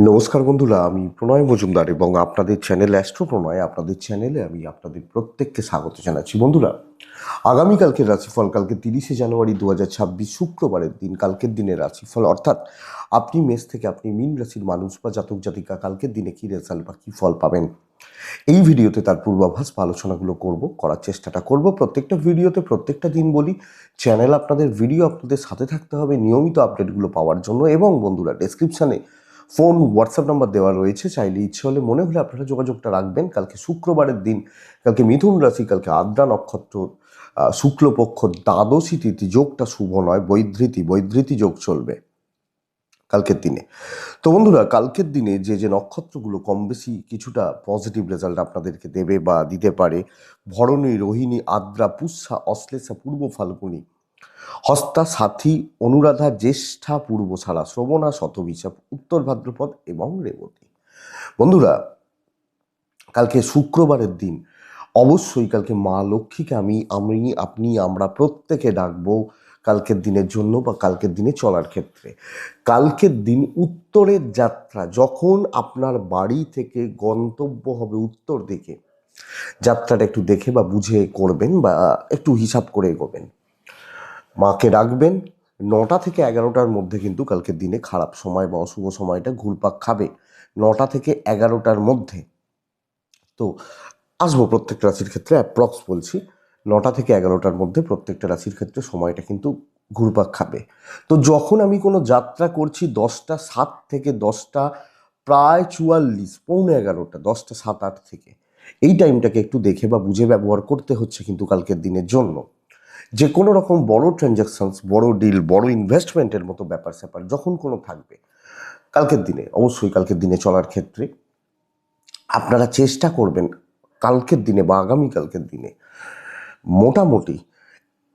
নমস্কার বন্ধুরা, আমি প্রণয় মজুমদার এবং আপনাদের চ্যানেল অ্যাস্ট্রো প্রণয় আপনাদের চ্যানেলে আমি আপনাদের প্রত্যেককে স্বাগত জানাচ্ছি। বন্ধুরা, আগামীকালকের রাশিফল কালকে 30শে জানুয়ারি 2026 শুক্রবারের দিন, কালকের দিনের রাশিফল অর্থাৎ আপনি মেষ থেকে আপনি মীন রাশির মানুষ বা জাতক জাতিকা কালকের দিনে কী রেজাল্ট বা কী ফল পাবেন এই ভিডিওতে তার পূর্বাভাস বা আলোচনাগুলো করার চেষ্টাটা করব। প্রত্যেকটা ভিডিওতে প্রত্যেকটা দিন বলি, চ্যানেল আপনাদের, ভিডিও আপনাদের সাথে থাকতে হবে নিয়মিত আপডেটগুলো পাওয়ার জন্য। এবং বন্ধুরা, ডেসক্রিপশানে ফোন হোয়াটসঅ্যাপ নাম্বার দেওয়া রয়েছে, চাইলে ইচ্ছে হলে মনে হলে আপনারা যোগাযোগটা রাখবেন। কালকে শুক্রবারের দিন, কালকে মিথুন রাশি, কালকে আদ্রা নক্ষত্র, শুক্লপক্ষ, দ্বাদশী তিথি, যোগটা শুভ নয়, বৈধৃতি যোগ চলবে কালকের দিনে। তো বন্ধুরা, কালকের দিনে যে যে নক্ষত্রগুলো কম বেশি কিছুটা পজিটিভ রেজাল্ট আপনাদেরকে দেবে বা দিতে পারে: ভরণী, রোহিণী, আদ্রা, পুষ্যা, অশ্লেষা, পূর্ব ফাল্গুনী, হস্তা, সাথী, অনুরাধা, জ্যেষ্ঠা, পূর্বশালা, শ্রবণা, শতভিষা, উত্তর ভাদ্রপদ এবং রেবতী। বন্ধুরা, কালকে শুক্রবারের দিন অবশ্যই কালকে মা লক্ষ্মীকে আমরা প্রত্যেকে ডাকবো কালকের দিনের জন্য বা কালকের দিনে চলার ক্ষেত্রে। কালকের দিন উত্তরের যাত্রা, যখন আপনার বাড়ি থেকে গন্তব্য হবে উত্তর দিকে, যাত্রাটা একটু দেখে বা বুঝে করবেন বা একটু হিসাব করে এগোবেন। মাকে ডাকবেন। 9টা থেকে 11টার মধ্যে কিন্তু কালকের দিনে খারাপ সময় বা অশুভ সময়টা ঘুরপাক খাবে, 9টা থেকে 11টার মধ্যে। তো আসবো প্রত্যেকটা রাশির ক্ষেত্রে অ্যাপ্রক্স বলছি, 9টা থেকে 11টার মধ্যে প্রত্যেকটা রাশির ক্ষেত্রে সময়টা কিন্তু ঘুরপাক খাবে। তো যখন আমি কোনো যাত্রা করছি 10টা 7 থেকে 10টা প্রায় 44, পৌনে 11টা, 10টা 7-8 থেকে, এই টাইমটাকে একটু দেখে বা বুঝে ব্যবহার করতে হচ্ছে কিন্তু কালকের দিনের জন্য। যে কোনো রকম বড় ট্রানজ্যাকশনস, বড় ডিল, বড় ইনভেস্টমেন্টের মতো ব্যাপার স্যাপার যখন কোনো থাকবে কালকের দিনে, অবশ্যই কালকের দিনে চলার ক্ষেত্রে আপনারা চেষ্টা করবেন কালকের দিনে বা আগামীকালকের দিনে মোটামুটি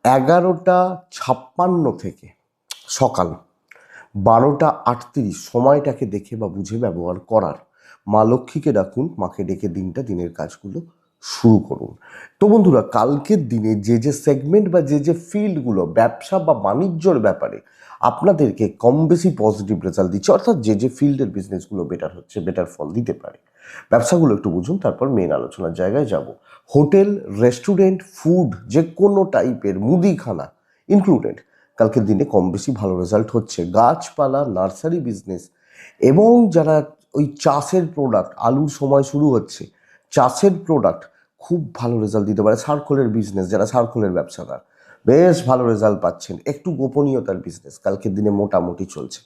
11টা 56 থেকে সকাল 12টা 38 সময়টাকে দেখে বা বুঝে ব্যবহার করার। মা লক্ষ্মীকে ডাকুন, মাকে ডেকে দিনের কাজগুলো শুরু করুন। তো বন্ধুরা, কালকের দিনে যে যে সেগমেন্ট বা যে যে ফিল্ডগুলো ব্যবসা বা বাণিজ্যর ব্যাপারে আপনাদেরকে কম বেশি পজিটিভ রেজাল্ট দিচ্ছে, অর্থাৎ যে যে ফিল্ডের বিজনেসগুলো বেটার হচ্ছে, বেটার ফল দিতে পারে, ব্যবসাগুলো একটু বুঝুন, তারপর মেন আলোচনার জায়গায় যাব। হোটেল, রেস্টুরেন্ট, ফুড, যে কোনো টাইপের মুদিখানা ইনক্লুডেড কালকের দিনে কম বেশি ভালো রেজাল্ট হচ্ছে। গাছপালা, নার্সারি বিজনেস এবং যারা ওই চাষের প্রোডাক্ট, আলুর সময় শুরু হচ্ছে, চাষের প্রোডাক্ট খুব ভালো রেজাল্ট দিতে পারে। সার্কলের বিজনেস, যারা সার্কলের ব্যবসাদার, বেশ ভালো রেজাল্ট পাচ্ছেন। একটু গোপনীয়তার বিজনেস কালকের দিনে মোটামুটি চলছে।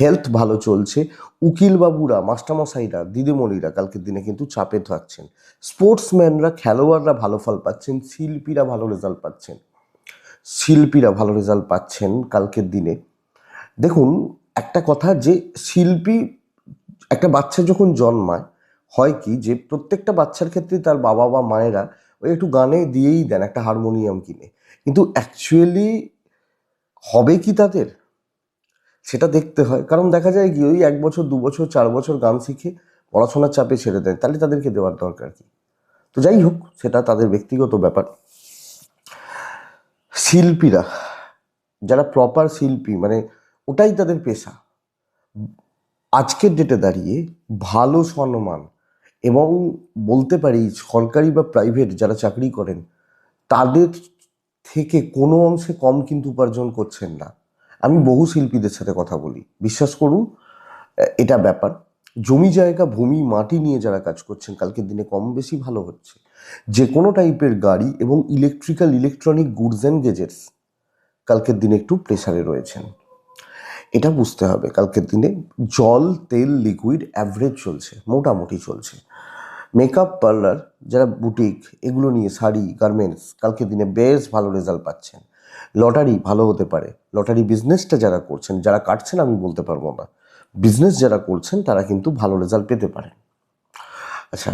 হেলথ ভালো চলছে। উকিল বাবুরা, মাস্টারমশাইরা, দিদিমণিরা কালকের দিনে কিন্তু চাপে থাকছেন। স্পোর্টসম্যানরা, খেলোয়াড়রা ভালো ফল পাচ্ছেন। শিল্পীরা ভালো রেজাল্ট পাচ্ছেন কালকের দিনে। দেখুন, একটা কথা, যে শিল্পী, একটা বাচ্চা যখন জন্মায় হয় কি, যে প্রত্যেকটা বাচ্চার ক্ষেত্রে তার বাবা বা মায়েরা ওই একটু গানে দিয়েই দেন একটা হারমোনিয়াম কিনে, কিন্তু অ্যাকচুয়ালি হবে কি তাদের, সেটা দেখতে হয়। কারণ দেখা যায় কি, ওই 1 বছর 2 বছর 4 বছর গান শিখে পড়াশোনার চাপে ছেড়ে দেয়, তাহলে তাদেরকে দেওয়ার দরকার কি? তো যাই হোক, সেটা তাদের ব্যক্তিগত ব্যাপার। শিল্পীরা, যারা প্রপার শিল্পী, মানে ওটাই তাদের পেশা, আজকের ডেটে দাঁড়িয়ে ভালো সম্মান, এবং বলতে পারি সরকারি বা প্রাইভেট যারা চাকরি করেন তাদের থেকে কোনো অংশে কম কিন্তু উপার্জন করছেন না। আমি বহু শিল্পীদের সাথে কথা বলি, বিশ্বাস করুন, এটা ব্যাপার। জমি জায়গা, ভূমি, মাটি নিয়ে যারা কাজ করছেন কালকের দিনে কম বেশি ভালো হচ্ছে। যে কোনো টাইপের গাড়ি এবং ইলেকট্রনিক গুডস অ্যান্ড গেজেটস কালকের দিনে একটু প্রেসারে রয়েছেন, এটা বুঝতে হবে। কালকের দিনে জল, তেল, লিকুইড অ্যাভারেজ চলছে, মোটামুটি চলছে। মেকআপ পার্লার, যারা বুটিক, এগুলো নিয়ে, শাড়ি, গার্মেন্টস, কালকের দিনে বেশ ভালো রেজাল্ট পাচ্ছেন। লটারি ভালো হতে পারে। লটারি বিজনেসটা যারা করছেন, যারা কাটছেন আমি বলতে পারবো না, বিজনেস যারা করছেন তারা কিন্তু ভালো রেজাল্ট পেতে পারেন। আচ্ছা,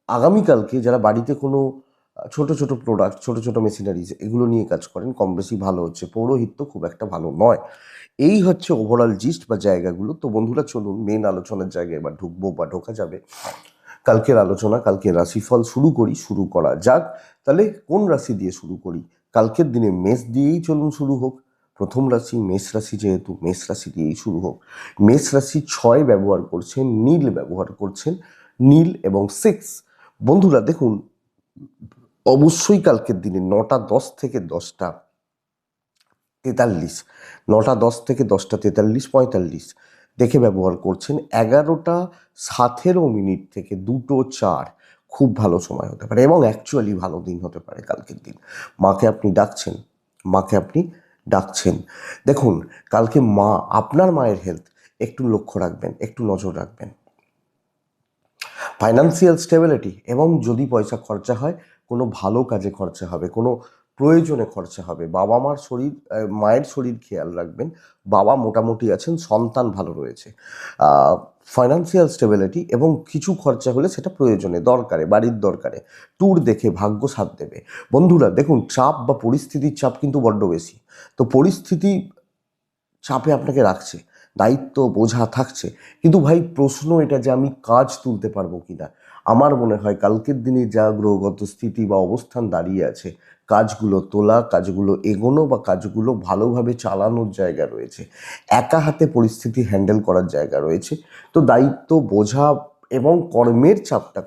আগামীকালকে যারা বাড়িতে কোনো ছোট ছোট প্রোডাক্ট, ছোট ছোট মেশিনারিজ, এগুলো নিয়ে কাজ করেন, কম বেশি ভালো হচ্ছে। পৌরোহিত্য খুব একটা ভালো নয়। এই হচ্ছে ওভারঅল জিস্ট বা জায়গাগুলো। তো বন্ধুরা, চলুন মেন আলোচনার জায়গায় এবার ঢুকবো বা ঢোকা যাবে। কালকের আলোচনা, কালকের রাশিফল শুরু করা যাক। তাহলে কোন রাশি দিয়ে শুরু করি? কালকের দিনে মেষ দিয়েই চলুন শুরু হোক। প্রথম রাশি মেষ রাশি, যেহেতু মেষ রাশি দিয়েই শুরু হোক। মেষ রাশি 6 ব্যবহার করছেন, নীল ব্যবহার করছেন, নীল এবং 6। বন্ধুরা দেখুন, অবশ্যই কালকের দিনে 9টা 10 থেকে 10টা 43, 9টা 10 থেকে 10টা 43, 45 দেখে ব্যবহার করছেন। 11টা 17 থেকে 2টো 4 খুব ভালো সময় হতে পারে এবং অ্যাকচুয়ালি ভালো দিন হতে পারে কালকের দিন। মাকে আপনি ডাকছেন, মাকে আপনি ডাকছেন। দেখুন, কালকে আপনার মায়ের হেলথ একটু লক্ষ্য রাখবেন, একটু নজর রাখবেন। ফাইন্যান্সিয়াল স্টেবিলিটি, এবং যদি পয়সা খরচা হয় কোনো ভালো কাজে খরচা হবে, কোনো প্রয়োজনে খরচা হবে। মায়ের শরীর খেয়াল রাখবেন। বাবা মোটামুটি আছেন, সন্তান ভালো রয়েছে। ফাইন্যান্সিয়াল স্টেবিলিটি, এবং কিছু খরচা হলে সেটা প্রয়োজনে, দরকারে, বাড়ির দরকারে। ট্যুর দেখে ভাগ্য সাথ দেবে। বন্ধুরা দেখুন, চাপ বা পরিস্থিতির চাপ কিন্তু বড্ড বেশি। তো পরিস্থিতি চাপে আপনাকে রাখছে, দায়িত্ব বোঝা থাকছে, কিন্তু ভাই প্রশ্ন এটা যে আমি কাজ তুলতে পারবো কিনা। আমার মনে হয় কালকের দিনে যা গ্রহগত স্থিতি বা অবস্থান দাঁড়িয়ে আছে, কাজগুলো তোলা, কাজগুলো এগোনো বা কাজগুলো ভালোভাবে চালানোর জায়গা রয়েছে, একা হাতে পরিস্থিতি হ্যান্ডেল করার জায়গা রয়েছে। তো দায়িত্ব বোঝা এবং কর্মের চাপটা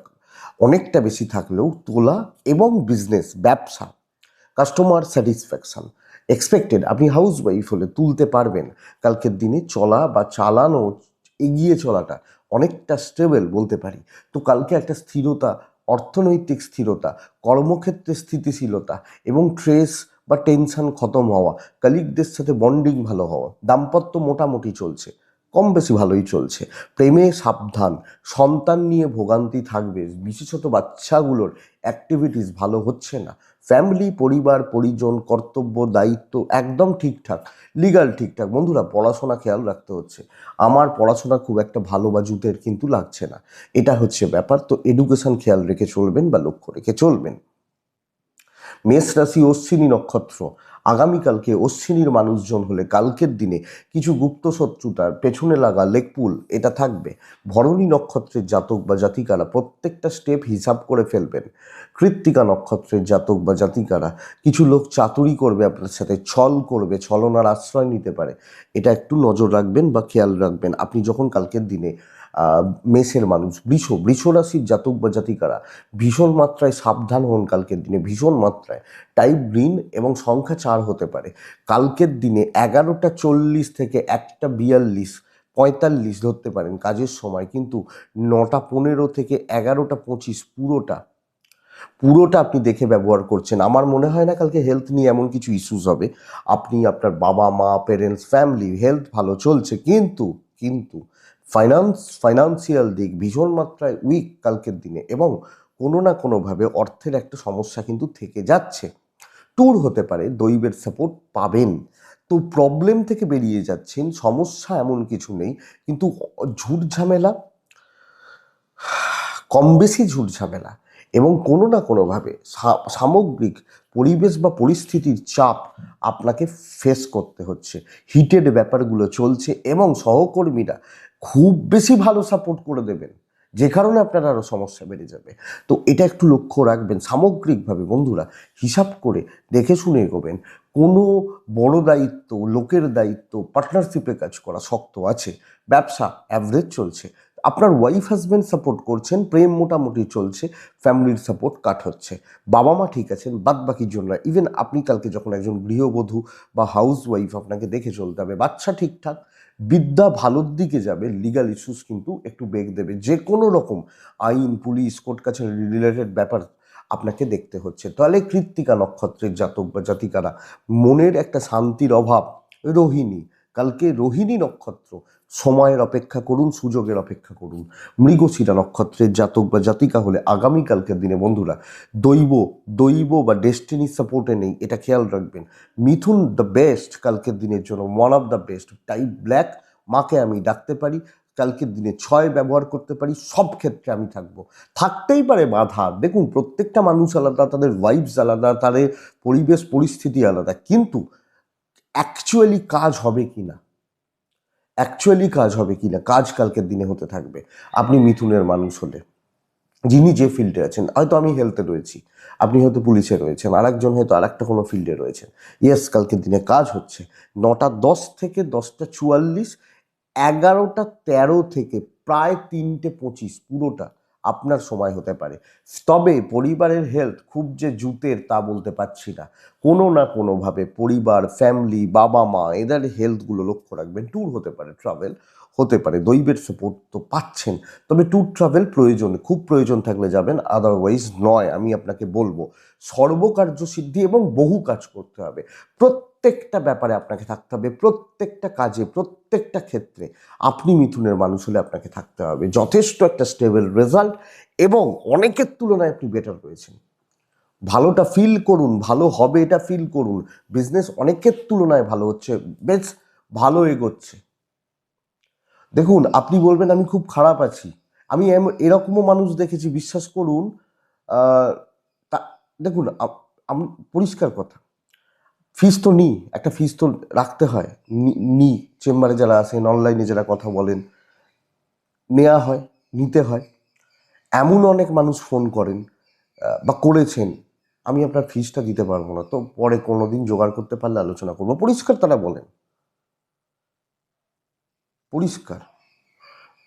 অনেকটা বেশি থাকলেও তোলা, এবং বিজনেস, ব্যবসা, কাস্টমার স্যাটিসফ্যাকশন এক্সপেক্টেড, আপনি হাউস ওয়াইফ হলে তুলতে পারবেন। কালকের দিনে চলা বা চালানো, এগিয়ে চলাটা অনেকটা স্টেবল বলতে পারি। তো কালকে একটা স্থিরতা, অর্থনৈতিক স্থিরতা, কর্মক্ষেত্রে স্থিতিশীলতা, এবং ট্রেস বা টেনশন খতম হওয়া, কালিগদের সাথে বন্ডিং ভালো হওয়া, দাম্পত্য মোটামুটি চলছে, কম বেশি ভালোই চলছে। প্রেমে সাবধান, সন্তান নিয়ে ভোগান্তি থাকবে, বিশেষত বাচ্চাগুলোর অ্যাক্টিভিটিস ভালো হচ্ছে না। ফ্যামিলি, পরিবার, পরিজন, কর্তব্য, দায়িত্ব একদম ঠিকঠাক, লিগাল ঠিকঠাক। বন্ধুরা পড়াশোনা খেয়াল রাখতে হচ্ছে। আমার পড়াশোনা খুব একটা ভালো বা জুতের কিন্তু লাগছে না, এটা হচ্ছে ব্যাপার। তো এডুকেশন খেয়াল রেখে চলবেন বা লক্ষ্য রেখে চলবেন। মেষ রাশি অশ্বিনী নক্ষত্র, আগামীকালকে অশ্বিনীর মানুষজন হলে কালকের দিনে কিছু গুপ্ত শত্রুতার পেছনে লাগা লেকপুল এটা থাকবে। ভরণী নক্ষত্রের জাতক বা জাতিকারা প্রত্যেকটা স্টেপ হিসাব করে ফেলবেন। কৃত্তিকা নক্ষত্রের জাতক বা জাতিকারা, কিছু লোক চাতুরি করবে আপনার সাথে, ছল করবে, ছলনার আশ্রয় নিতে পারে, এটা একটু নজর রাখবেন বা খেয়াল রাখবেন আপনি যখন কালকের দিনে মেষের মানুষ। বৃষ রাশির জাতক বা জাতিকারা ভীষণ মাত্রায় সাবধান হন কালকের দিনে, ভীষণ মাত্রায়। টাইপ গ্রিন এবং সংখ্যা 4 হতে পারে কালকের দিনে। 11টা 40 থেকে 1টা 42, 45 ধরতে পারেন কাজের সময়, কিন্তু 9টা 15 থেকে 11টা 25 পুরোটা আপনি দেখে ব্যবহার করছেন। আমার মনে হয় না কালকে হেলথ নিয়ে এমন কিছু ইস্যুস হবে। আপনি, আপনার বাবা মা, পেরেন্টস, ফ্যামিলি হেলথ ভালো চলছে, কিন্তু ফাইন্যান্সিয়াল দিক ভীষণ মাত্রায় উইক কালকের দিনে, এবং কোনো না কোনোভাবে অর্থের একটা সমস্যা কিন্তু থেকে যাচ্ছে। ট্যুর হতে পারে, দৈবের সাপোর্ট পাবেন। তো প্রবলেম থেকে বেরিয়ে যাচ্ছেন, সমস্যা এমন কিছু নেই, কিন্তু ঝুট ঝামেলা, কম বেশি ঝুট ঝামেলা, এবং কোনো না কোনোভাবে সামগ্রিক পরিবেশ বা পরিস্থিতির চাপ আপনাকে ফেস করতে হচ্ছে। হিটেড ব্যাপারগুলো চলছে এবং সহকর্মীরা খুব বেশি ভালো সাপোর্ট করে দেবেন, যে কারণে আপনার আরও সমস্যা বেড়ে যাবে। তো এটা একটু লক্ষ্য রাখবেন সামগ্রিকভাবে। বন্ধুরা হিসাব করে দেখে শুনে এগোবেন। কোনো বড় দায়িত্ব, লোকের দায়িত্ব, পার্টনারশিপে কাজ করা শক্ত আছে। ব্যবসা অ্যাভারেজ চলছে। আপনার ওয়াইফ হাজব্যান্ড সাপোর্ট করছেন, প্রেম মোটামুটি চলছে, ফ্যামিলির সাপোর্ট কাট হচ্ছে, বাবা মা ঠিক আছেন, বাদ বাকির জন্য। ইভেন আপনি কালকে যখন একজন গৃহবধূ বা হাউস ওয়াইফ, আপনাকে দেখে চলতে হবে। বাচ্চা ঠিকঠাক, বিদ্যা ভালোর দিকে যাবে, লিগাল ইস্যুস কিন্তু একটু বেগ দেবে। যে কোনো রকম আইন, পুলিশ, কোর্ট কাছারি রিলেটেড ব্যাপার আপনাকে দেখতে হচ্ছে। তাহলে কৃত্তিকা নক্ষত্রের জাতক বা জাতিকারা, মনের একটা শান্তির অভাব। রোহিণী, কালকে রোহিণী নক্ষত্র, সময়ের অপেক্ষা করুন, সুযোগের অপেক্ষা করুন। মৃগশিরা নক্ষত্রের জাতক বা জাতিকা হলে আগামীকালকের দিনে বন্ধুরা দৈব বা ডেস্টিনি সাপোর্টে নেই, এটা খেয়াল রাখবেন। মিথুন দ্য বেস্ট কালকের দিনের জন্য, one of the best. Type black, মাকে আমি ডাকতে পারি, কালকের দিনে 6 ব্যবহার করতে পারি, সব ক্ষেত্রে আমি থাকবো। থাকতেই পারে বাধা, দেখুন প্রত্যেকটা মানুষ আলাদা, তাদের ভাইবস আলাদা, তাদের পরিবেশ পরিস্থিতি আলাদা, কিন্তু অ্যাকচুয়ালি কাজ হবে কিনা, কাজ কালকের দিনে হতে থাকবে। আপনি মিথুনের মানুষ হলে যিনি যে ফিল্ডে আছেন, হয়তো আমি হেলথে রয়েছি, আপনি হয়তো পুলিশে রয়েছেন, আরেকজন হয়তো আরেকটা কোনো ফিল্ডে রয়েছেন। ইয়েস, কালকের দিনে কাজ হচ্ছে 9টা 10 থেকে 10টা 44, 11টা 13 থেকে প্রায় 3টে 25 পুরোটা আপনার সময় হতে পারে। তবে পরিবারের হেলথ খুব যে জুতের তা বলতে পারছি না। কোনো না কোনোভাবে পরিবার, ফ্যামিলি, বাবা মা এদের হেলথগুলো লক্ষ্য রাখবেন। ট্যুর হতে পারে, ট্রাভেল হতে পারে, দৈবের সাপোর্ট তো পাচ্ছেন। তবে ট্যুর ট্রাভেল প্রয়োজন, খুব প্রয়োজন থাকলে যাবেন, আদারওয়াইজ নয়। আমি আপনাকে বলবো সর্বকার্য সিদ্ধি এবং বহু কাজ করতে হবে। প্রত্যেকটা ব্যাপারে আপনাকে থাকতে হবে, প্রত্যেকটা কাজে, প্রত্যেকটা ক্ষেত্রে আপনি মিথুনের মানুষ হলে আপনাকে থাকতে হবে। যথেষ্ট একটা স্টেবল রেজাল্ট এবং অনেকের তুলনায় আপনি বেটার রয়েছেন। ভালোটা ফিল করুন, ভালো হবে এটা ফিল করুন। বিজনেস অনেকের তুলনায় ভালো হচ্ছে, বেশ ভালো এগোচ্ছে। দেখুন, আপনি বলবেন আমি খুব খারাপ আছি, আমি এরকমও মানুষ দেখেছি, বিশ্বাস করুন। আহ, দেখুন, আমি পরিষ্কার কথা, ফিস তো নিই, একটা ফিস তো রাখতে হয়। নি চেম্বারে যারা আসেন, অনলাইনে যারা কথা বলেন, নেওয়া হয়, নিতে হয়। এমন অনেক মানুষ ফোন করেন বা করেছেন, আমি আপনার ফিসটা দিতে পারবো না, তো পরে কোনোদিন জোগাড় করতে পারলে আলোচনা করবো, পরিষ্কার তারা বলেন, পরিষ্কার।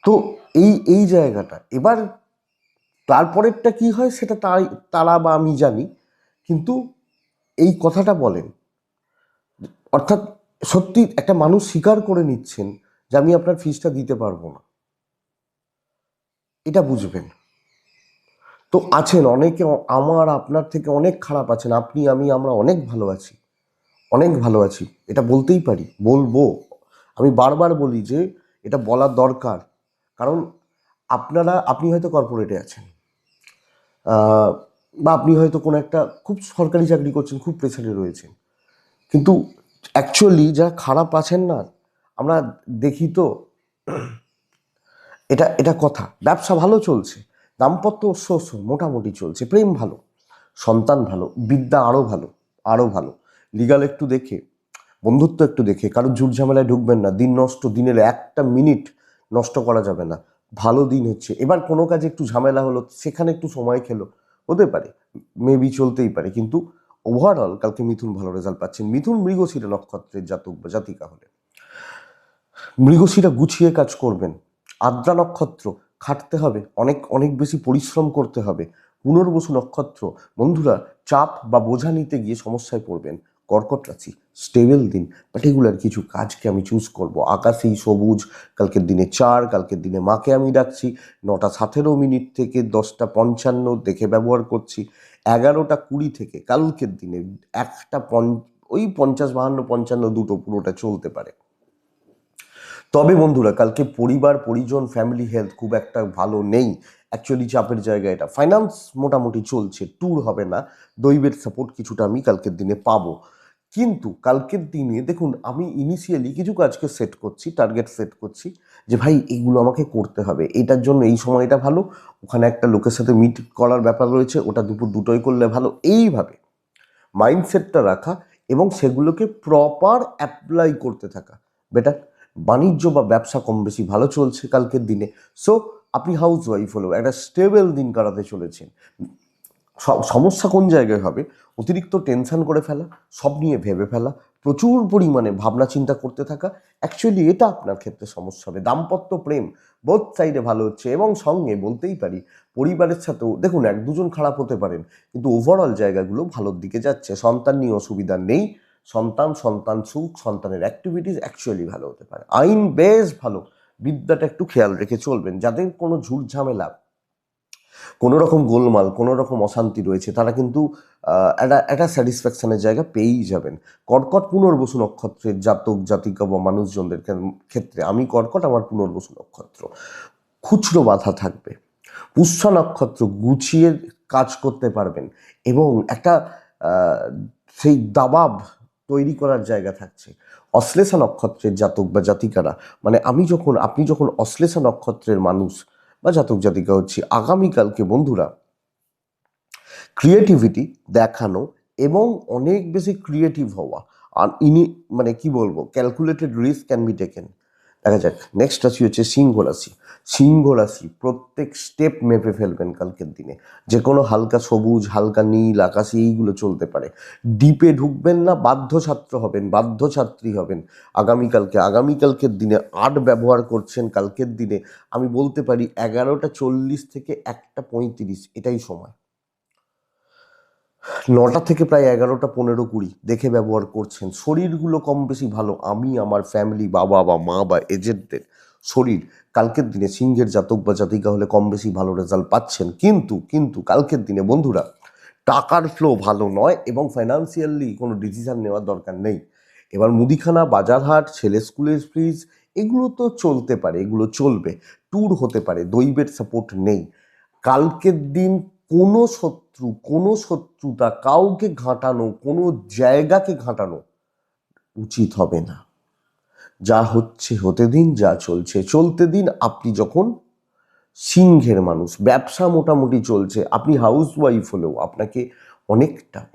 তো এই এই জায়গাটা এবার তারপরেরটা কি হয় সেটা তারা বা আমি জানি, কিন্তু এই কথাটা বলেন, অর্থাৎ সত্যি একটা মানুষ স্বীকার করে নিচ্ছেন যে আমি আপনার ফিসটা দিতে পারবো না, এটা বুঝবেন। তো আছেন অনেকে আমার আপনার থেকে অনেক খারাপ আছেন, আপনি আমি আমরা অনেক ভালো আছি, অনেক ভালো আছি, এটা বলতেই পারি, বলবো। আমি বারবার বলি যে এটা বলার দরকার, কারণ আপনি হয়তো কর্পোরেটে আছেন, বা আপনি হয়তো কোনো একটা খুব সরকারি চাকরি করছেন, খুব প্রেসারে রয়েছেন, কিন্তু অ্যাকচুয়ালি যারা খারাপ আছেন না, আমরা দেখি তো, এটা এটা কথা, ব্যবসা ভালো চলছে, দাম্পত্য মোটামুটি চলছে, প্রেম ভালো, সন্তান ভালো, বিদ্যা আরও ভালো, আরও ভালো, লিগাল একটু দেখে, বন্ধুত্ব একটু দেখে, কারোর ঝুট ঝামেলায় ঢুকবেন না, দিন নষ্ট, দিনের একটা মিনিট নষ্ট করা যাবে না, ভালো দিন হচ্ছে। এবার কোনো কাজে একটু ঝামেলা হলো, সেখানে একটু সময় খেলো, হতে পারে, মেবি চলতেই পারে, কিন্তু ওভারঅল কালকে মিথুন ভালো রেজাল্ট পাচ্ছেন। মিথুন মৃগশিরা নক্ষত্রের জাতক বা জাতিকা হলে মৃগশিরা গুছিয়ে কাজ করবেন। আদ্রা নক্ষত্র, খাটতে হবে, অনেক অনেক বেশি পরিশ্রম করতে হবে। পুনর্বসু নক্ষত্র, বন্ধুরা চাপ বা বোঝা নিতে গিয়ে সমস্যায় পড়বেন। কর্কট রাশি, স্টেবল দিন, পার্টিকুলার কিছু কাজকে আমি চুজ করব। আকাশী সবুজ, কালকের দিনে 4, কালকের দিনে মাকে আমি ডাকছি, 9টা 17 থেকে 10টা 55 দেখে ব্যবহার করছি, 11টা 20 থেকে কালকের দিনে ওই 50 52 55 দুটো পুরোটা চলতে পারে। তবে বন্ধুরা কালকে পরিবার পরিজন ফ্যামিলি হেলথ খুব একটা ভালো নেই, অ্যাকচুয়ালি চাপের জায়গা এটা। ফাইন্যান্স মোটামুটি চলছে, ট্যুর হবে না, দৈবের সাপোর্ট কিছুটা আমি কালকের দিনে পাবো। কিন্তু কালকের দিনে দেখুন, আমি ইনিশিয়ালি কিছু কাজকে সেট করছি, টার্গেট সেট করছি যে ভাই এইগুলো আমাকে করতে হবে, এটার জন্য এই সময়টা ভালো, ওখানে একটা লোকের সাথে মিট করার ব্যাপার রয়েছে, ওটা দুপুর 2টোয় করলে ভালো, এইভাবে মাইন্ডসেটটা রাখা এবং সেগুলোকে প্রপার অ্যাপ্লাই করতে থাকা বেটার। বাণিজ্য বা ব্যবসা কম বেশি ভালো চলছে কালকের দিনে। সো আপনি হাউস ওয়াইফ হলেও একটা স্টেবল দিন কাটাতে চলেছেন। সমস্যা কোন জায়গায় হবে? অতিরিক্ত টেনশন করে ফেলা, সব নিয়ে ভেবে ফেলা, প্রচুর পরিমাণে ভাবনা চিন্তা করতে থাকা, অ্যাকচুয়ালি এটা আপনার ক্ষেত্রে সমস্যা হবে। দাম্পত্য প্রেম বোথ সাইডে ভালো হচ্ছে এবং সঙ্গে বলতেই পারি পরিবারের সাথেও দেখুন 1 2 জন খারাপ হতে পারেন, কিন্তু ওভারঅল জায়গাগুলো ভালোর দিকে যাচ্ছে। সন্তান নিয়ে অসুবিধা নেই, সন্তান সুখ, সন্তানের অ্যাক্টিভিটিস অ্যাকচুয়ালি ভালো হতে পারে। আইন বেশ ভালো, বিদ্যাটা একটু খেয়াল রেখে চলবেন। যাদের কোনো ঝুট ঝামেলা, কোনো রকম গোলমাল, কোনো রকম অশান্তি রয়েছে, তারা কিন্তু একটা স্যাটিসফ্যাকশনের জায়গা পেয়েই যাবেন। কর্কট পুনর্বসু নক্ষত্রের জাতক জাতিকা বা মানুষজনদের ক্ষেত্রে, আমি কর্কট, আমার পুনর্বসু নক্ষত্র, খুচরো বাধা থাকবে। পুষ্যা নক্ষত্র গুছিয়ে কাজ করতে পারবেন এবং একটা আহ, সেই দাবাব তৈরি করার জায়গা থাকছে। অশ্লেষা নক্ষত্রের জাতক বা জাতিকারা, মানে আপনি যখন অশ্লেষা নক্ষত্রের মানুষ বা জাতক জাতিকা হচ্ছে, আগামীকালকে বন্ধুরা ক্রিয়েটিভিটি দেখানো এবং অনেক বেশি ক্রিয়েটিভ হওয়া, আর মানে কি বলবো, calculated risk can be taken. দেখা যাক। নেক্সট রাশি হচ্ছে সিংহ রাশি। সিংহ রাশি প্রত্যেক স্টেপ মেপে ফেলবেন কালকের দিনে। যে কোনো হালকা সবুজ, হালকা নীল, আকাশি এইগুলো চলতে পারে। ডিপে ঢুকবেন না, বাধ্য ছাত্র হবেন, বাধ্য ছাত্রী হবেন আগামীকালকের দিনে। আর্ট ব্যবহার করছেন কালকের দিনে, আমি বলতে পারি 11:40 থেকে 1:35 এটাই সময়। 9টা থেকে প্রায় 11টা 15-20 দেখে ব্যবহার করছেন। শরীরগুলো কম বেশি ভালো। আমি, আমার ফ্যামিলি, বাবা বা মা বা এজেন্টদের শরীর কালকের দিনে সিংহের জাতক বা জাতিকা হলে কম বেশি ভালো রেজাল্ট পাচ্ছেন। কিন্তু কালকের দিনে বন্ধুরা টাকার ফ্লো ভালো নয় এবং ফাইন্যান্সিয়ালি কোনো ডিসিশন নেওয়ার দরকার নেই। এবার মুদিখানা, বাজারহাট, ছেলে স্কুলের ফিজ এগুলো তো চলতে পারে, এগুলো চলবে। ট্যুর হতে পারে, দৈবের সাপোর্ট নেই। কালকের দিন কোনো শত্রুতা, কাউকে ঘাঁটানো, কোনো জায়গাকে ঘাঁটানো উচিত হবে না। যা হচ্ছে হতে দিন, যা চলছে চলতে দিন। আপনি যখন সিংহের মানুষ, ব্যবসা মোটামুটি চলছে, আপনি হাউস ওয়াইফ হলেও আপনাকে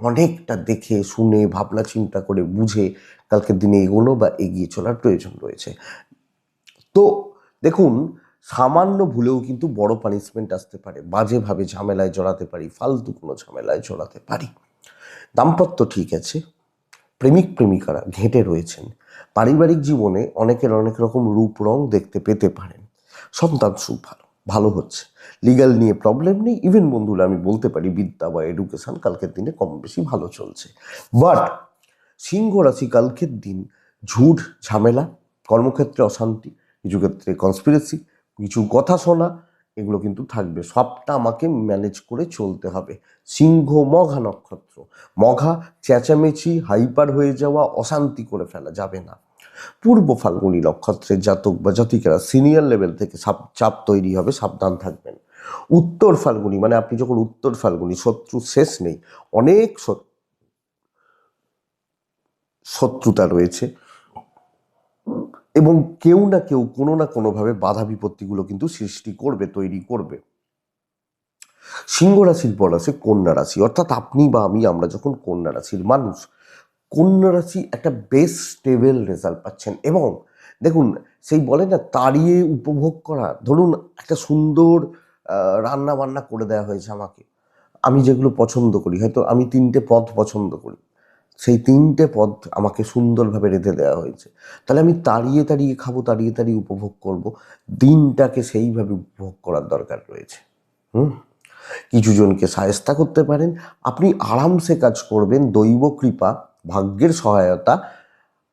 অনেকটা দেখে শুনে ভাবনা চিন্তা করে বুঝে কালকের দিনে এগোনো বা এগিয়ে চলার প্রয়োজন রয়েছে। তো দেখুন, সামান্য ভুলেও কিন্তু বড় পানিশমেন্ট আসতে পারে। বাজেভাবে ঝামেলায় জড়াতে পারি, ফালতু কোনো ঝামেলায় জড়াতে পারি। দাম্পত্য ঠিক আছে, প্রেমিক প্রেমিকারা ঘেঁটে রয়েছেন। পারিবারিক জীবনে অনেকের অনেক রকম রূপ রং দেখতে পেতে পারেন। সন্তান সুখ ভালো হচ্ছে। লিগ্যাল নিয়ে প্রবলেম নেই। ইভেন বন্ধুরা আমি বলতে পারি বিদ্যা বা এডুকেশন কালকের দিনে কম বেশি ভালো চলছে। বাট সিংহ রাশি কালকের দিন ঝুট ঝামেলা, কর্মক্ষেত্রে অশান্তি, কিছু ক্ষেত্রে কনস্পিরেসি, কিছু কথা শোনা, এগুলো কিন্তু থাকবে। সবটা আমাকে ম্যানেজ করে চলতে হবে। সিংহ মঘা নক্ষত্র। মঘা চেঁচামেচি, হাইপার হয়ে যাওয়া, অশান্তি করে ফেলা যাবে না। পূর্ব ফাল্গুনী নক্ষত্রের জাতক বা জাতিকারা সিনিয়র লেভেল থেকে চাপ তৈরি হবে, সাবধান থাকবেন। উত্তর ফাল্গুনী মানে আপনি যখন উত্তর ফাল্গুনী, শত্রু শেষ নেই, অনেক শত্রুতা রয়েছে এবং কেউ না কেউ কোনো না কোনোভাবে বাধা বিপত্তিগুলো কিন্তু সৃষ্টি করবে, তৈরি করবে। সিংহ রাশির পর আছে কন্যা রাশি, অর্থাৎ আপনি বা আমি, আমরা যখন কন্যা রাশির মানুষ, কন্যা রাশি একটা বেশ স্টেবল রেজাল্ট পাচ্ছেন। এবং দেখুন, সেই বলে না তাড়িয়ে উপভোগ করা, ধরুন একটা সুন্দর রান্না বান্না করে দেওয়া হয়েছে আমাকে, আমি যেগুলো পছন্দ করি, হয়তো আমি 3টে পদ পছন্দ করি, সেই 3টে পদ আমাকে সুন্দরভাবে রেঁধে দেওয়া হয়েছে, তাহলে আমি তাড়িয়ে তাড়িয়ে খাবো, তাড়িয়ে তাড়িয়ে উপভোগ করব। দিনটাকে সেইভাবে উপভোগ করার দরকার রয়েছে। কিছু জনকে শায়েস্তা করতে পারেন, আপনি আরামসে কাজ করবেন। দৈব কৃপা, ভাগ্যের সহায়তা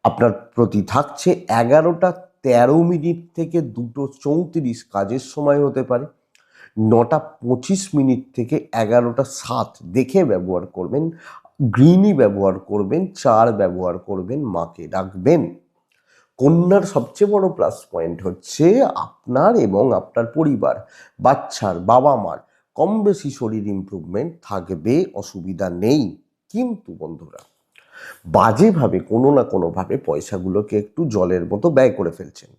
আপনার প্রতি থাকছে। 11:13 থেকে 2:34 কাজের সময় হতে পারে। 9:25 থেকে 11:07 দেখে ব্যবহার করবেন। গ্রিনই ব্যবহার করবেন, চার ব্যবহার করবেন, মাকে ডাকবেন। কন্যার সবচেয়ে বড় প্লাস পয়েন্ট হচ্ছে আপনার এবং আপনার পরিবার, বাচ্চার বাবা মার কম বেশি শরীর ইমপ্রুভমেন্ট থাকবে, অসুবিধা নেই। কিন্তু বন্ধুরা বাজেভাবে কোনো না কোনোভাবে পয়সাগুলোকে একটু জলের মতো ব্যয় করে ফেলছেন।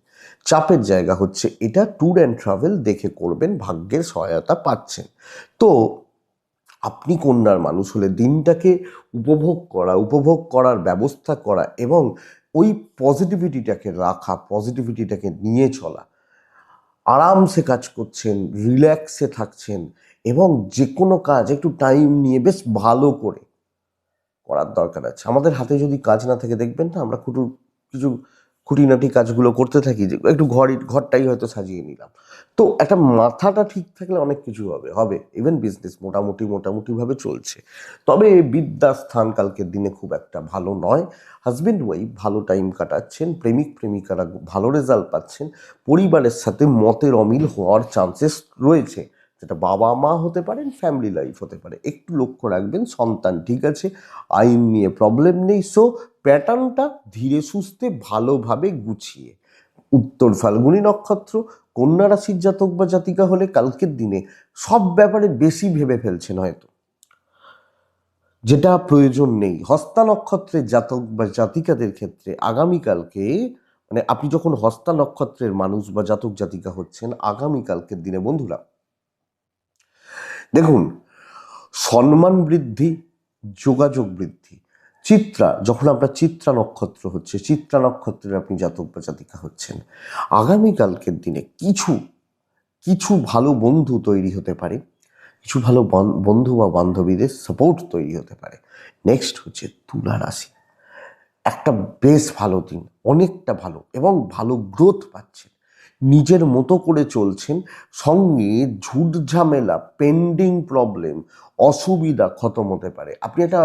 চাপের জায়গা হচ্ছে এটা। ট্যুর অ্যান্ড ট্রাভেল দেখে করবেন, ভাগ্যের সহায়তা পাচ্ছেন। তো আপনি কন্যার মানুষ হলে দিনটাকে উপভোগ করার ব্যবস্থা করা এবং ওই পজিটিভিটিটাকে রাখা, পজিটিভিটিটাকে নিয়ে চলা, আরামসে কাজ করছেন, রিল্যাক্সে থাকছেন এবং যে কোনো কাজ একটু টাইম নিয়ে বেশ ভালো করে করার দরকার আছে। আমাদের হাতে যদি কাজ না থাকে, দেখবেন না আমরা কিছু খুঁটিনাটি কাজগুলো করতে থাকি, যে একটু ঘরটাই হয়তো সাজিয়ে নিলাম। তো একটা মাথাটা ঠিক থাকলে অনেক কিছু হবে। ইভেন বিজনেস মোটামুটিভাবে চলছে। তবে বিদ্যাস্থান কালকের দিনে খুব একটা ভালো নয়। হাজব্যান্ড ওয়াইফ ভালো টাইম কাটাচ্ছেন, প্রেমিক প্রেমিকারা ভালো রেজাল্ট পাচ্ছেন। পরিবারের সাথে মতের অমিল হওয়ার চান্সেস রয়েছে, যেটা বাবা মা হতে পারেন, ফ্যামিলি লাইফ হতে পারে। একটু লক্ষ্য রাখবেন, সন্তান ঠিক আছে, আইন নিয়ে প্রবলেম নেই। সো প্যাটার্নটা ধীরে সুস্থে ভালোভাবে গুছিয়ে। উত্তর ফাল্গুনী নক্ষত্র, কন্যা রাশির জাতক বা জাতিকা হলে কালকের দিনে সব ব্যাপারে বেশি ভেবে ফেলছেন হয়তো, যেটা প্রয়োজন নেই। হস্তা নক্ষত্রের জাতক বা জাতিকাদের ক্ষেত্রে আগামীকালকে, মানে আপনি যখন হস্তা নক্ষত্রের মানুষ বা জাতক জাতিকা হচ্ছেন, আগামীকালকের দিনে বন্ধুরা দেখুন, সম্মান বৃদ্ধি, যোগাযোগ বৃদ্ধি, চিত্রা, যখন আপনার চিত্রা নক্ষত্র হচ্ছে, চিত্রা নক্ষত্রের আপনি জাতক বা জাতিকা হচ্ছেন, আগামীকালকের দিনে কিছু কিছু ভালো বন্ধু তৈরি হতে পারে, কিছু ভালো বন্ধু বা বান্ধবীদের সাপোর্ট তৈরি হতে পারে। নেক্সট হচ্ছে তুলা রাশি, একটা বেশ ভালো দিন, অনেকটা ভালো এবং ভালো গ্রোথ পাচ্ছেন, নিজের মতো করে চলছেন, সঙ্গে ঝুট ঝামেলা, পেন্ডিং প্রবলেম, অসুবিধা খতম হতে পারে। আপনি একটা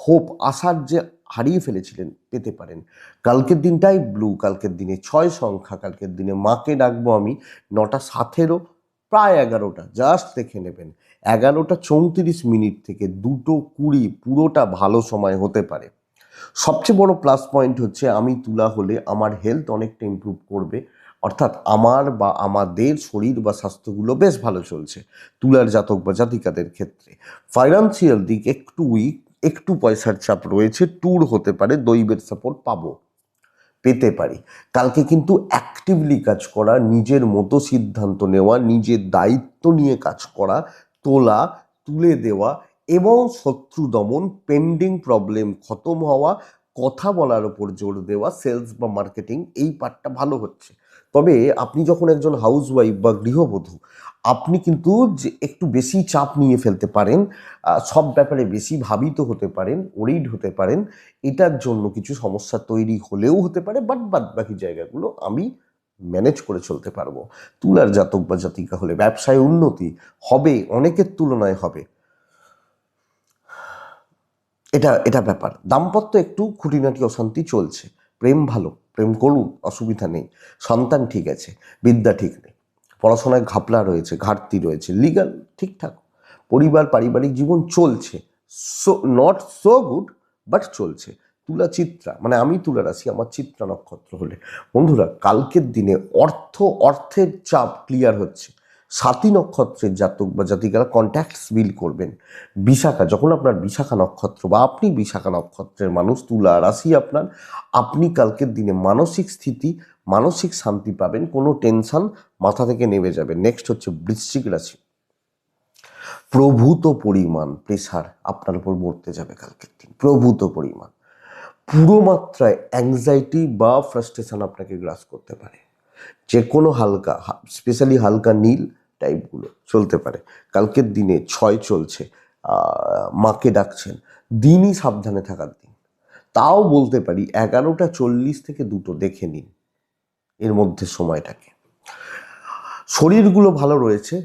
হোপ, আশার যে হারিয়ে ফেলেছিলেন, পেতে পারেন। কালকের দিনটাই ব্লু, কালকের দিনে 6 সংখ্যা, কালকের দিনে মাকে ডাকবো আমি 9টা 17, প্রায় 11টা, জাস্ট দেখে নেবেন 11টা 34 মিনিট থেকে 2টো 20 পুরোটা ভালো সময় হতে পারে। সবচেয়ে বড় প্লাস পয়েন্ট হচ্ছে আমি তুলা হলে আমার হেলথ অনেকটা ইমপ্রুভ করবে, অর্থাৎ আমার বা আমাদের শরীর বা স্বাস্থ্যগুলো বেশ ভালো চলছে তুলার জাতক বা জাতিকাদের ক্ষেত্রে। ফাইন্যান্সিয়াল দিক একটু উইক, একটু পয়সার চাপ রয়েছে, ট্যুর হতে পারে, দৈবের সাপোর্ট পেতে পারি। কালকে কিন্তু অ্যাক্টিভলি কাজ করা, নিজের মতো সিদ্ধান্ত নেওয়া, নিজের দায়িত্ব নিয়ে কাজ করা, তোলা, তুলে দেওয়া এবং শত্রু দমন, পেন্ডিং প্রবলেম খতম হওয়া, কথা বলার ওপর জোর দেওয়া, সেলস বা মার্কেটিং, এই পার্টটা ভালো হচ্ছে। তবে আপনি যখন একজন হাউসওয়াইফ বা গৃহবধূ, আপনি কিন্তু যে একটু বেশি চাপ নিয়ে ফেলতে পারেন, সব ব্যাপারে বেশি ভাবিত হতে পারেন, ওরিড হতে পারেন। এটার জন্য কিছু সমস্যা তৈরি হলেও হতে পারে, বাট বাদ বাকি জায়গাগুলো আমি ম্যানেজ করে চলতে পারবো। তুলার জাতক বা জাতিকা হলে ব্যবসায় উন্নতি হবে, অনেকের তুলনায় হবে, এটা এটা ব্যাপার। দাম্পত্য একটু খুঁটিনাটি অশান্তি চলছে, প্রেম ভালো, প্রেম করুন, অসুবিধা নেই, সন্তান ঠিক আছে, বিদ্যা ঠিক নেই, পড়াশোনায় ঘাপলা রয়েছে, ঘাটতি রয়েছে, লিগাল ঠিকঠাক, পরিবার পারিবারিক জীবন চলছে, so not so good, but চলছে। তুলা চিত্রা, মানে আমি তুলা রাশি, আমার চিত্রা নক্ষত্র হলে বন্ধুরা কালকের দিনে অর্থের চাপ ক্লিয়ার হচ্ছে। 7ই নক্ষত্রের জাতক বা জাতিকারা কন্ট্যাক্টস বিল্ড করবেন। বিশাখা, যখন আপনার বিশাখা নক্ষত্র বা আপনি বিশাখা নক্ষত্রের মানুষ, তুলা রাশি আপনার, আপনি কালকের দিনে মানসিক স্থিতি, মানসিক শান্তি পাবেন, কোনো টেনশন মাথা থেকে নেমে যাবে। নেক্সট হচ্ছে বৃশ্চিক রাশি, প্রভূত পরিমাণ প্রেশার আপনার উপর বর্তে যাবে কালকের দিন, প্রভূত পরিমাণ, পুরো মাত্রায় অ্যাংজাইটি বা ফ্রাস্ট্রেশন আপনাকে গ্রাস করতে পারে। যে কোনো হালকা, স্পেশালি হালকা নীল টাইপগুলো চলতে পারে। কালকের দিনে 6 চলছে, মাকে ডাকছেন, দিনই সাবধানে থাকার দিন। তাও বলতে পারি 11টা 40 থেকে 2টো দেখে নিন এর মধ্যে সময়টাকে। শরীরগুলো ভালো রয়েছে,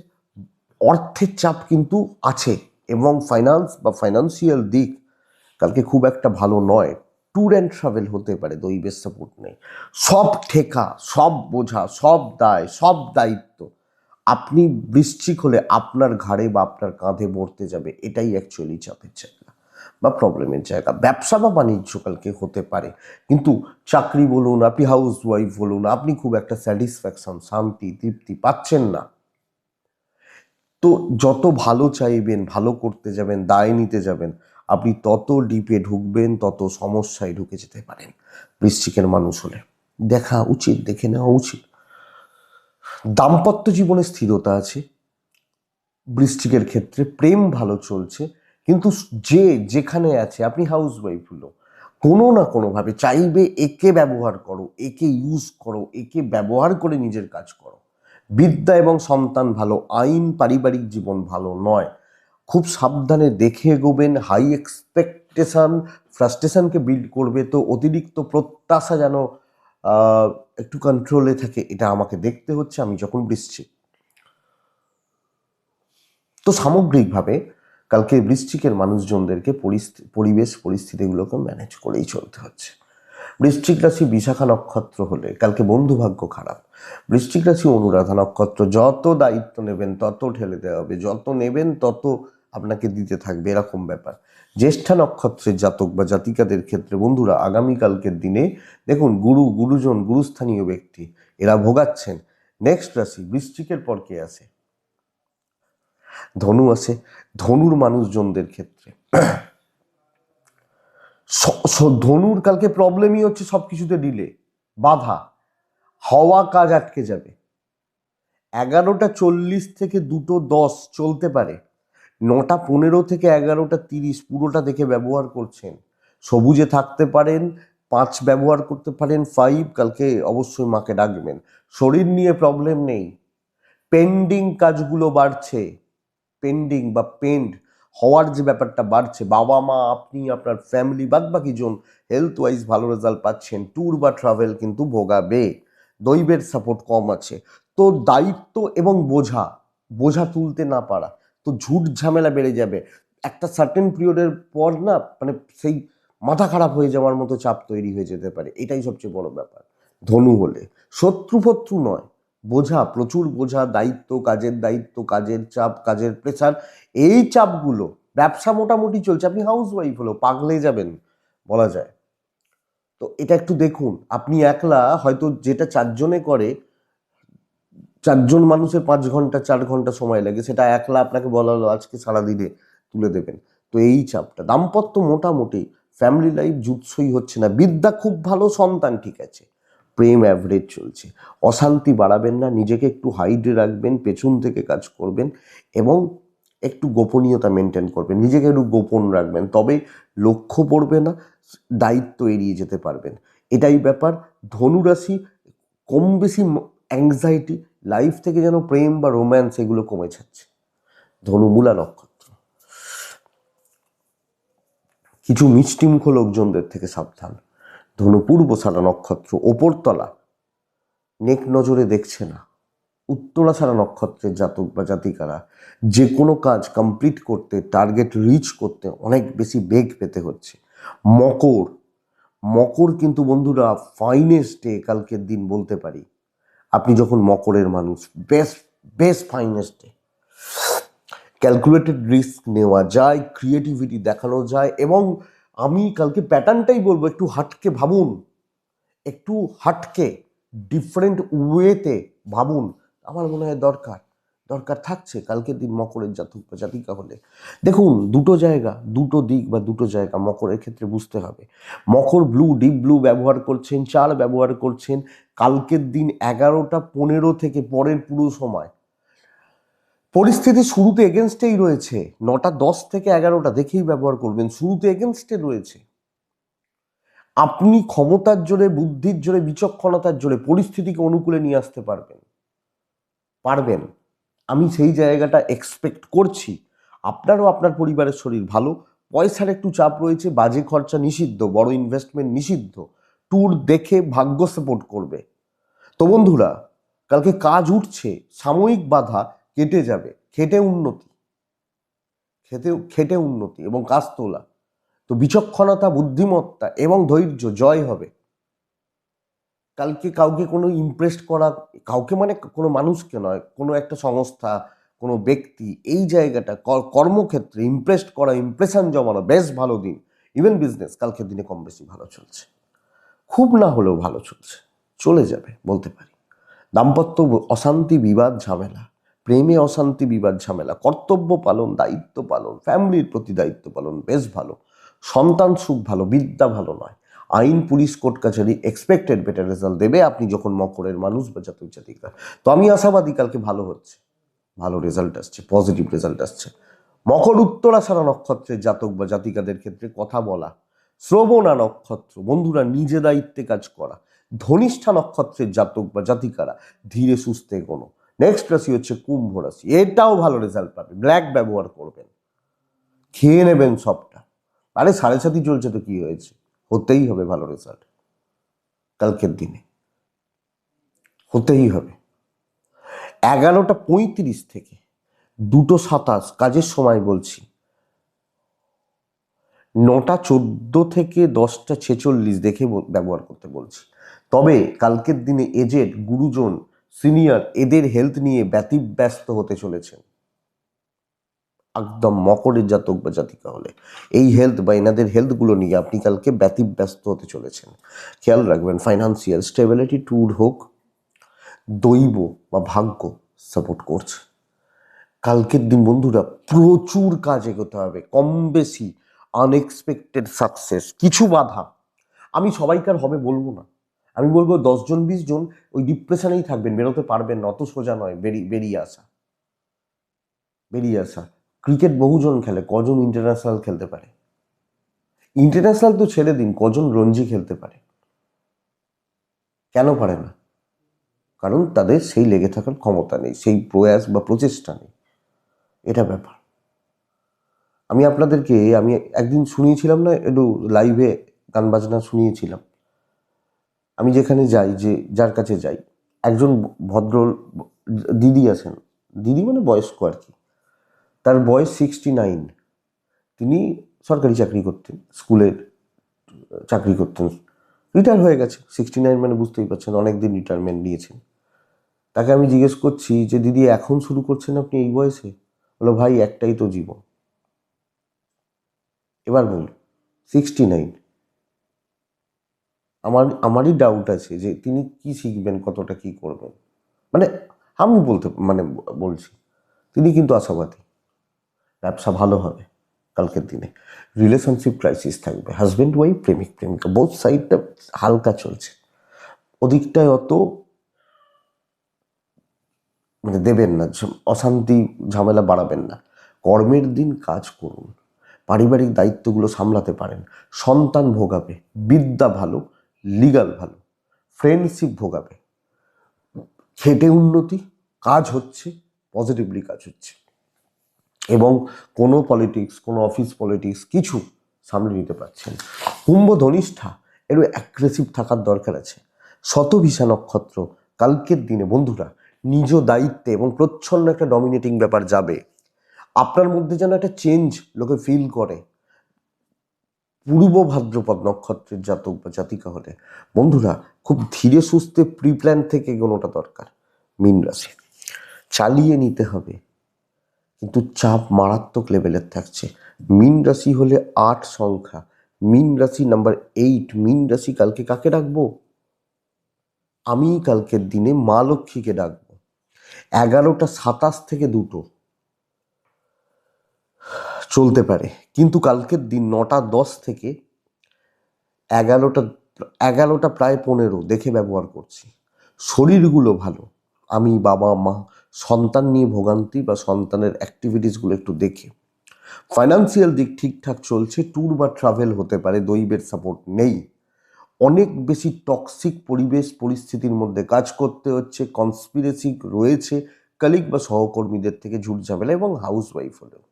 অর্থের চাপ কিন্তু আছে এবং ফাইন্যান্স বা ফাইন্যান্সিয়াল দিক কালকে খুব একটা ভালো নয়। ট্যুর অ্যান্ড ট্রাভেল হতে পারে, দৈবের সাপোর্ট নেই। সব ঠেকা, সব বোঝা, সব দায়, সব দায়িত্ব আপনি বৃশ্চিক হলে আপনার ঘাড়ে বা আপনার কাঁধে বর্তে যাবে। এটাই অ্যাকচুয়ালি চাপের জায়গা বা প্রবলেমের জায়গা। ব্যবসা বা বাণিজ্য কালকে হতে পারে, কিন্তু চাকরি বলুন, আপনি হাউস ওয়াইফ বলুন, আপনি খুব একটা স্যাটিসফ্যাকশন, শান্তি, তৃপ্তি পাচ্ছেন না। তো যত ভালো চাইবেন, ভালো করতে যাবেন, দায় নিতে যাবেন, আপনি তত ডিপে ঢুকবেন, তত সমস্যায় ঢুকে যেতে পারেন। বৃশ্চিকের মানুষ হলে দেখা উচিত, দেখে নেওয়া উচিত। দাম্পত্য জীবনে স্থিরতা আছে বৃশ্চিকের ক্ষেত্রে, প্রেম ভালো চলছে, কিন্তু যে যেখানে আছে, আপনি হাউস ওয়াইফ হলো, কোনো না কোনোভাবে চাইবে একে ব্যবহার করো, একে ইউজ করো, একে ব্যবহার করে নিজের কাজ করো। বিদ্যা এবং সন্তান ভালো, আইন, পারিবারিক জীবন ভালো নয়। খুব সাবধানে দেখে এগোবেন। হাই এক্সপেকটেশন ফ্রাস্ট্রেশনকে বিল্ড করবে, তো অতিরিক্ত প্রত্যাশা যেন একটু কন্ট্রোলে থাকে, এটা আমাকে দেখতে হচ্ছে আমি যখন বৃশ্চিক। তো সামগ্রিকভাবে কালকে বৃশ্চিকের মানুষজনদেরকে পরিবেশ পরিস্থিতিগুলোকে ম্যানেজ করেই চলতে হচ্ছে। বৃশ্চিক রাশি বিশাখা নক্ষত্র হলে কালকে বন্ধুভাগ্য খারাপ। বৃশ্চিক রাশি অনুরাধা নক্ষত্র, যত দায়িত্ব নেবেন তত ঠেলে দেওয়া হবে, যত নেবেন তত আপনাকে দিতে থাকবে, এরকম ব্যাপার। জ্যেষ্ঠা নক্ষত্রের জাতক বা জাতিকাদের ক্ষেত্রে বন্ধুরা আগামীকালকের দিনে দেখুন গুরুজন, গুরুস্থানীয় ব্যক্তি এরা ভোগাচ্ছেন। নেক্সট রাশি বৃশ্চিকের পর কে আসে? ধনু আছে। ধনুর মানুষজনদের ক্ষেত্রে ধনুর কালকে প্রবলেমই হচ্ছে সব কিছুতে ডিলে, বাধা, হওয়া কাজ আটকে যাবে। 11টা 40 থেকে 2টো 10 চলতে পারে, 9টা 15 থেকে 11টা 30 পুরোটা দেখে ব্যবহার করছেন, সবুজে থাকতে পারেন, 5 ব্যবহার করতে পারেন, 5 কালকে অবশ্যই মাকে ডাকবেন। শরীর নিয়ে প্রবলেম নেই, পেন্ডিং কাজগুলো বাড়ছে, পেন্ডিং বা পেন্ড হওয়ার যে ব্যাপারটা বাড়ছে, বাবা মা আপনি আপনার ফ্যামিলি বাদ বাকি জন হেলথ ওয়াইজ ভালো রেজাল্ট পাচ্ছেন, ট্যুর বা ট্রাভেল কিন্তু ভোগাবে, দৈবের সাপোর্ট কম আছে। তো দায়িত্ব এবং বোঝা, বোঝা তুলতে না পারা, তো ঝুট ঝামেলা বেড়ে যাবে, একটা সার্টেন পিরিয়ডের পর না মানে সেই মাথা খারাপ হয়ে যাওয়ার মতো চাপ তৈরি হয়ে যেতে পারে, এটাই সবচেয়ে বড় ব্যাপার। ধনু হলে শত্রু ফত্রু নয়, বোঝা, প্রচুর বোঝা, দায়িত্ব, কাজের দায়িত্ব, কাজের চাপ, কাজের প্রেসার, এই চাপগুলো, ব্যবসা মোটামুটি চলছে, আপনি হাউস ওয়াইফ হলো পাগলে যাবেন বলা যায়। তো এটা একটু দেখুন, আপনি একলা হয়তো যেটা 4 জনে করে, 4 জন মানুষের 5 ঘন্টা 4 ঘন্টা সময় লাগে, সেটা একলা আপনাকে বলা হলো আজকে সারাদিনে তুলে দেবেন। তো এই চাপটা, দাম্পত্য মোটামুটি, ফ্যামিলি লাইফ জুৎসই হচ্ছে না, বিদ্যা খুব ভালো, সন্তান ঠিক আছে, প্রেম অ্যাভারেজ চলছে। অশান্তি বাড়াবেন না, নিজেকে একটু হাইডে রাখবেন, পেছন থেকে কাজ করবেন এবং একটু গোপনীয়তা মেনটেন করবেন, নিজেকে একটু গোপন রাখবেন, তবে লক্ষ্য পড়বে না, দায়িত্ব এড়িয়ে যেতে পারবেন, এটাই ব্যাপার। ধনুরাশি কম বেশি অ্যাংজাইটি, লাইফ থেকে যেন প্রেম বা রোম্যান্স এগুলো কমে যাচ্ছে। ধনুমূলা নক্ষত্র, কিছু মিষ্টিমুখ লোকজনদের থেকে সাবধান। ধনু পূর্বশালা নক্ষত্র, ওপরতলা নেক নজরে দেখছে না। উত্তরাশারা নক্ষত্রের জাতক বা জাতিকারা যে কোনো কাজ কমপ্লিট করতে, টার্গেট রিচ করতে অনেক বেশি বেগ পেতে হচ্ছে। মকর, মকর কিন্তু বন্ধুরা ফাইনেস্ট ডে কালকের দিন বলতে পারি, আপনি যখন মকরের মানুষ, best best finest day, calculated risk নেওয়া যায়, ক্রিয়েটিভিটি দেখানো যায়, এবং আমি কালকে প্যাটার্নটাই বলবো, একটু হাটকে ভাবুন, একটু হাটকে ডিফারেন্ট ওয়েতে ভাবুন, আমার মনে হয় দরকার দরকার থাকছে কালকের দিন মকরের জাতক বা জাতিকা হলে। দেখুন, দুটো জায়গা, দুটো দিক বা দুটো জায়গা মকরের ক্ষেত্রে বুঝতে হবে। মকর ব্লু, ডিপ ব্লু ব্যবহার করছেন, 4 ব্যবহার করছেন, কালকের দিন 11:15 থেকে পরের পুরো সময় পরিস্থিতি শুরুতে এগেনস্টেই রয়েছে, 9:10 থেকে 11টা দেখেই ব্যবহার করবেন, শুরুতে এগেনস্টে রয়েছে। আপনি ক্ষমতার জোরে, বুদ্ধির জোরে, বিচক্ষণতার জোরে পরিস্থিতিকে অনুকূলে নিয়ে আসতে পারবেন, পারবেন, আমি সেই জায়গাটা এক্সপেক্ট করছি। আপনারও আপনার পরিবারের শরীর ভালো, পয়সার একটু চাপ রয়েছে, বাজে খরচা নিষিদ্ধ, বড় ইনভেস্টমেন্ট নিষিদ্ধ, ট্যুর দেখে ভাগ্য সাপোর্ট করবে। তো বন্ধুরা, কালকে কাজ উঠছে, সাময়িক বাধা কেটে যাবে, খেটে উন্নতি, খেটে উন্নতি এবং কাজ তোলা। তো বিচক্ষণতা, বুদ্ধিমত্তা এবং ধৈর্য জয় হবে। কালকে কাউকে কোনো ইমপ্রেস করা, কাউকে মানে কোনো মানুষকে নয়, কোনো একটা সংস্থা, কোনো ব্যক্তি, এই জায়গাটা কর্মক্ষেত্রে ইমপ্রেস করা, ইমপ্রেশন জমানো, বেশ ভালো দিন। ইভেন বিজনেস কালকের দিনে কম বেশি ভালো চলছে, খুব না হলেও ভালো চলছে, চলে যাবে বলতে পারি। দাম্পত্য অশান্তি, বিবাদ, ঝামেলা, প্রেমে অশান্তি, বিবাদ, ঝামেলা, কর্তব্য পালন, দায়িত্ব পালন, ফ্যামিলির প্রতি দায়িত্ব পালন বেশ ভালো, সন্তান সুখ ভালো, বিদ্যা ভালো নয়। আইন, পুলিশ, কোর্ট কাছারি এক্সপেক্টেড বেটার রেজাল্ট দেবে আপনি যখন মকরের মানুষ বা জাতক জাতিকা। তো আমি আশাবাদী কালকে ভালো হচ্ছে, ভালো রেজাল্ট আসছে, পজিটিভ রেজাল্ট আসছে। মকর উত্তরাষাঢ়া নক্ষত্রের জাতক বা জাতিকাদের ক্ষেত্রে কথা বলা, শ্রবণা নক্ষত্র বন্ধুরা নিজে দায়িত্বে কাজ করা, ধনিষ্ঠা নক্ষত্রের জাতক বা জাতিকারা ধীরে সুস্থে এগোনো। নেক্সট রাশি হচ্ছে কুম্ভ রাশি, এটাও ভালো রেজাল্ট পাবে, ব্ল্যাক ব্যবহার করবেন, খেয়ে নেবেন সবটা। আরে 7.5 চলছে তো কি হয়েছে, হতেই হবে ভালো রেজাল্ট কালকের দিনে, হতেই হবে। 11:35 থেকে 2:27 কাজের সময় বলছি, 9:14 থেকে 10:46 দেখে ব্যবহার করতে বলছি। তবে কালকের দিনে এজেড, গুরুজন, সিনিয়র এদের হেলথ নিয়ে ব্যতিব্যস্ত হতে চলেছেন। একদম মকরের জাতক বা জাতিকা হলে এই হেলথ বা এনাদের হেলথগুলো নিয়ে আপনি কালকে ব্যতিব্যস্ত হতে চলেছেন, খেয়াল রাখবেন। ফাইন্যান্সিয়াল স্টেবিলিটি, ট্যুর হোক, দৈব বা ভাগ্য সাপোর্ট করছে। কালকের দিন বন্ধুরা প্রচুর কাজ এগোতে হবে, কম বেশি আনএক্সপেক্টেড সাকসেস, কিছু বাধা, আমি সবাইকার হবে বলবো না, আমি বলবো 10 জন 20 জন ওই ডিপ্রেশনেই থাকবেন, বেরোতে পারবেন না, অত সোজা নয় বেরিয়ে আসা, বেরিয়ে আসা। ক্রিকেট বহুজন খেলে, কজন ইন্টারন্যাশনাল খেলতে পারে? ইন্টারন্যাশনাল তো ছেড়ে দিন, কজন রঞ্জি খেলতে পারে? কেন পারে না? কারণ তাদের সেই লেগে থাকার ক্ষমতা নেই, সেই প্রয়াস বা প্রচেষ্টা নেই, এটা ব্যাপার। আমি একদিন শুনিয়েছিলাম না, একটু লাইভে গান বাজনা শুনিয়েছিলাম। আমি যেখানে যাই, যার কাছে যাই, একজন ভদ্র দিদি আছেন, দিদি মানে বয়স্ক আর কি, তার বয়স 69। তিনি সরকারি চাকরি করতেন, স্কুলের চাকরি করতেন, রিটায়ার হয়ে গেছে। 69 মানে বুঝতেই পারছেন, অনেকদিন রিটায়ারমেন্ট নিয়েছেন। তাকে আমি জিজ্ঞেস করছি যে দিদি এখন শুরু করছেন আপনি এই বয়সে? বলো ভাই একটাই তো জীবন। এবার বলুন, 69, আমারই ডাউট আছে যে তিনি কি শিখবেন, কতটা কি করবেন। মানে আমি বলছি তিনি কিন্তু আশাবাদী, ব্যবসা ভালো হবে কালকের দিনে, রিলেশনশিপ ক্রাইসিস থাকবে, হাজব্যান্ড ওয়াইফ, প্রেমিক প্রেমিকা, বোথ সাইডটা হালকা চলছে, ওদিকটায় অত দেবেন না, অশান্তি ঝামেলা বাড়াবেন না। কর্মের দিন কাজ করুন, পারিবারিক দায়িত্বগুলো সামলাতে পারেন, সন্তান ভোগাবে, বিদ্যা ভালো, লিগাল ভালো, ফ্রেন্ডশিপ ভোগাবে, খেটে উন্নতি, কাজ হচ্ছে, পজিটিভলি কাজ হচ্ছে, এবং কোনো পলিটিক্স, কোনো অফিস পলিটিক্স কিছু সামলে নিতে পারছেন। কুম্ভ ধনিষ্ঠা একটু অ্যাগ্রেসিভ থাকার দরকার আছে। শতভিষা নক্ষত্র কালকের দিনে বন্ধুরা নিজ দায়িত্বে এবং প্রচ্ছন্ন একটা ডমিনেটিং ব্যাপার যাবে। আপনার মধ্যে যেন একটা চেঞ্জ লোকে ফিল করে। পূর্ব ভাদ্রপদ নক্ষত্রের জাতক বা জাতিকা হলে বন্ধুরা খুব ধীরে সুস্থে প্রিপ্ল্যান থেকে এগোনোটা দরকার। মীন রাশি চালিয়ে নিতে হবে, কিন্তু চাপ মারাত্মক লেভেলের থাকছে। মীন রাশি হলে 8 সংখ্যা, মীন রাশি নাম্বার 8। মীন রাশি কালকে কাকে ডাকবো? আমি কালকের দিনে মা লক্ষ্মীকে ডাকবো। 11:27 থেকে 2 চলতে পারে, কিন্তু কালকের দিন 9:10 থেকে 11টা প্রায় 15 দেখে ব্যবহার করছি। শরীরগুলো ভালো, আমি, বাবা মা, সন্তান নিয়ে ভোগান্তি বা সন্তানের অ্যাক্টিভিটিসগুলো একটু দেখে। ফাইন্যান্সিয়াল দিক ঠিকঠাক চলছে, ট্যুর বা ট্রাভেল হতে পারে, দৈবের সাপোর্ট নেই। অনেক বেশি টক্সিক পরিবেশ পরিস্থিতির মধ্যে কাজ করতে হচ্ছে, কনস্পিরেসি রয়েছে কলিগ বা সহকর্মীদের থেকে ঝুট ঝামেলা, এবং হাউসওয়াইফ হলেও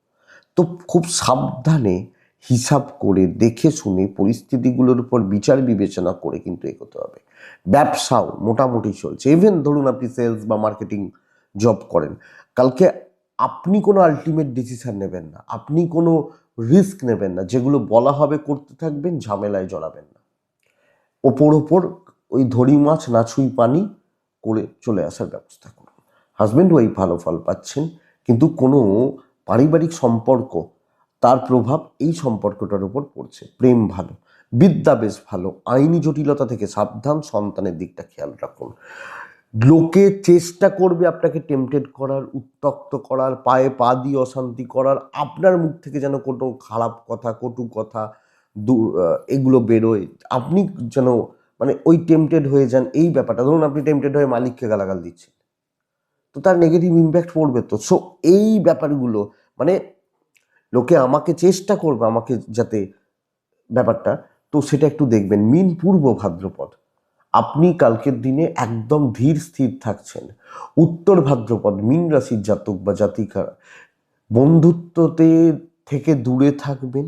তো খুব সাবধানে হিসাব করে দেখে শুনে পরিস্থিতিগুলোর উপর বিচার বিবেচনা করে কিন্তু এগোতে হবে। ব্যবসাও মোটামুটি চলছে, ইভেন ধরুন আপনি সেলস বা মার্কেটিং জব করেন, কালকে আপনি কোনো আলটিমেট ডিসিশন নেবেন না, আপনি কোনো রিস্ক নেবেন না, যেগুলো বলা হবে করতে থাকবেন, ঝামেলায় জড়াবেন না। ওপর ওই ধরি মাছ না ছুঁই পানি করে চলে আসার ব্যবস্থা করুন। হাজব্যান্ড ওয়াইফ ভালো ফল পাচ্ছেন, কিন্তু কোনো পারিবারিক সম্পর্ক, তার প্রভাব এই সম্পর্কটার উপর পড়ছে। প্রেম ভালো, বিদ্যা বেশ ভালো, আইনি জটিলতা থেকে সাবধান, সন্তানের দিকটা খেয়াল রাখুন। লোকে চেষ্টা করবে আপনাকে টেম্পটেড করার, উত্তক্ত করার, পায়ে পা দিয়ে অশান্তি করার, আপনার মুখ থেকে যেন কোনো খারাপ কথা, কটু কথা এগুলো বেরোয়, আপনি যেন ওই টেম্পটেড হয়ে যান। এই ব্যাপারটা ধরুন আপনি টেম্পটেড হয়ে মালিককে গালাগাল দিচ্ছেন, তো তার নেগেটিভ ইম্প্যাক্ট পড়বে। তো সো এই ব্যাপারগুলো লোকে আমাকে চেষ্টা করবে আমাকে যাতে ব্যাপারটা, তো সেটা একটু দেখবেন। মিন পূর্ব ভাদ্রপদ আপনি কালকের দিনে একদম ধীর স্থির থাকছেন। উত্তর ভাদ্রপদ মীন রাশির জাতক বা জাতিকা বন্ধুত্বতে থেকে দূরে থাকবেন।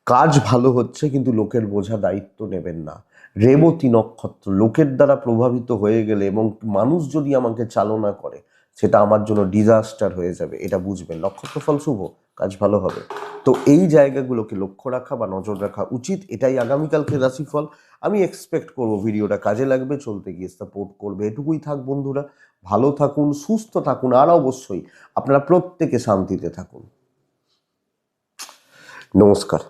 কাজ ভালো হচ্ছে, কিন্তু লোকের বোঝা দায়িত্ব নেবেন না। রেবতী নক্ষত্র লোকের দ্বারা প্রভাবিত হয়ে গেলে এবং মানুষ যদি আমাকে চালনা করে, সেটা আমার জন্য ডিজাস্টার হয়ে যাবে, এটা বুঝবেন। নক্ষত্র ফল শুভ, কাজ ভালো হবে। তো এই জায়গাগুলোকে লক্ষ্য রাখা বা নজর রাখা উচিত। এটাই আগামীকালকে রাশিফল। আমি এক্সপেক্ট করব ভিডিওটা কাজে লাগবে, চলতে গিয়ে সাপোর্ট করবে। এটুকুই থাক বন্ধুরা, ভালো থাকুন, সুস্থ থাকুন, আর অবশ্যই আপনারা প্রত্যেকে শান্তিতে থাকুন। নমস্কার।